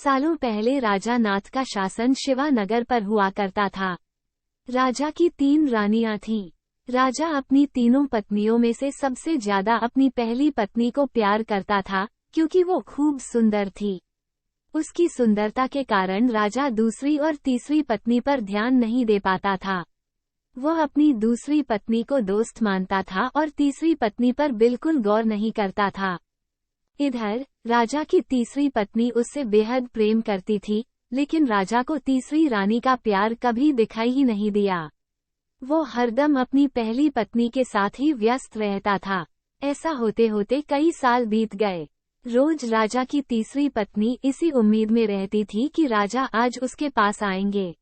सालों पहले राजा नाथ का शासन शिवानगर पर हुआ करता था। राजा की 3 रानियां थीं। राजा अपनी तीनों पत्नियों में से सबसे ज्यादा अपनी पहली पत्नी को प्यार करता था, क्योंकि वो खूब सुंदर थी। उसकी सुंदरता के कारण राजा दूसरी और तीसरी पत्नी पर ध्यान नहीं दे पाता था। वह अपनी दूसरी पत्नी को दोस्त मानता था और तीसरी पत्नी पर बिल्कुल गौर नहीं करता था। इधर राजा की तीसरी पत्नी उससे बेहद प्रेम करती थी, लेकिन राजा को तीसरी रानी का प्यार कभी दिखाई ही नहीं दिया। वो हरदम अपनी पहली पत्नी के साथ ही व्यस्त रहता था। ऐसा होते होते कई साल बीत गए। रोज राजा की तीसरी पत्नी इसी उम्मीद में रहती थी कि राजा आज उसके पास आएंगे।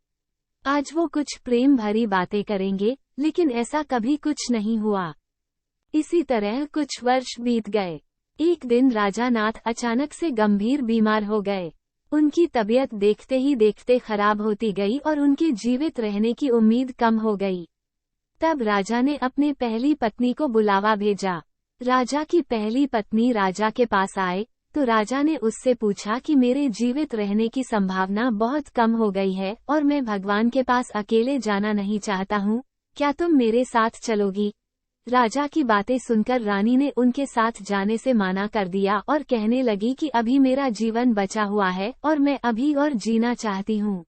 आज वो कुछ प्रेम भरी बातें करेंगे, लेकिन ऐसा कभी कुछ नहीं हुआ। इसी तरह कुछ वर्ष बीत गए। एक दिन राजा नाथ अचानक से गंभीर बीमार हो गए। उनकी तबीयत देखते ही देखते खराब होती गई और उनके जीवित रहने की उम्मीद कम हो गई। तब राजा ने अपने पहली पत्नी को बुलावा भेजा। राजा की पहली पत्नी राजा के पास आए तो राजा ने उससे पूछा कि मेरे जीवित रहने की संभावना बहुत कम हो गई है और मैं भगवान के पास अकेले जाना नहीं चाहता हूँ, क्या तुम मेरे साथ चलोगी? राजा की बातें सुनकर रानी ने उनके साथ जाने से मना कर दिया और कहने लगी कि अभी मेरा जीवन बचा हुआ है और मैं अभी और जीना चाहती हूँ।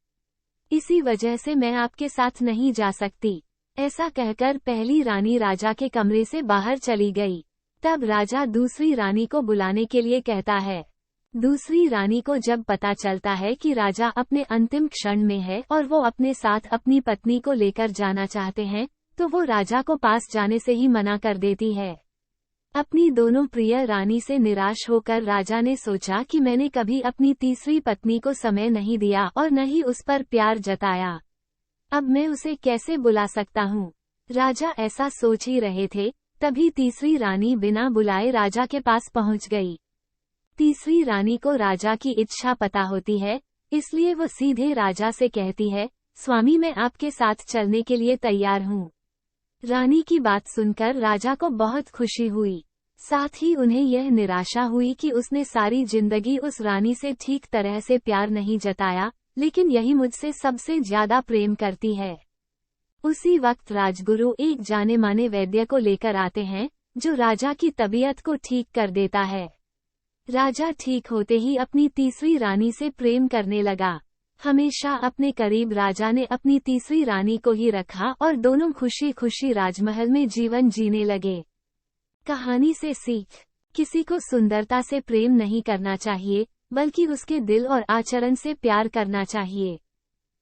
इसी वजह से मैं आपके साथ नहीं जा सकती। ऐसा कहकर पहली रानी राजा के कमरे से बाहर चली गई। तब राजा दूसरी रानी को बुलाने के लिए कहता है। दूसरी रानी को जब पता चलता है कि राजा अपने अंतिम क्षण में है और वो अपने साथ अपनी पत्नी को लेकर जाना चाहते हैं, तो वो राजा को पास जाने से ही मना कर देती है। अपनी दोनों प्रिय रानी से निराश होकर राजा ने सोचा कि मैंने कभी अपनी तीसरी पत्नी को समय नहीं दिया और न ही उस पर प्यार जताया। अब मैं उसे कैसे बुला सकता हूँ? राजा ऐसा सोच ही रहे थे, तभी तीसरी रानी बिना बुलाए राजा के पास पहुंच गई। तीसरी रानी को राजा की इच्छा पता होती है, इसलिए वो सीधे राजा से कहती है, स्वामी मैं आपके साथ चलने के लिए तैयार हूँ। रानी की बात सुनकर राजा को बहुत खुशी हुई। साथ ही उन्हें यह निराशा हुई कि उसने सारी जिंदगी उस रानी से ठीक तरह से प्यार नहीं जताया, लेकिन यही मुझसे सबसे ज्यादा प्रेम करती है। उसी वक्त राजगुरु एक जाने माने वैद्य को लेकर आते हैं, जो राजा की तबीयत को ठीक कर देता है। राजा ठीक होते ही अपनी तीसरी रानी से प्रेम करने लगा। हमेशा अपने करीब राजा ने अपनी तीसरी रानी को ही रखा और दोनों खुशी खुशी राजमहल में जीवन जीने लगे। कहानी से सीख: किसी को सुंदरता से प्रेम नहीं करना चाहिए, बल्कि उसके दिल और आचरण से प्यार करना चाहिए।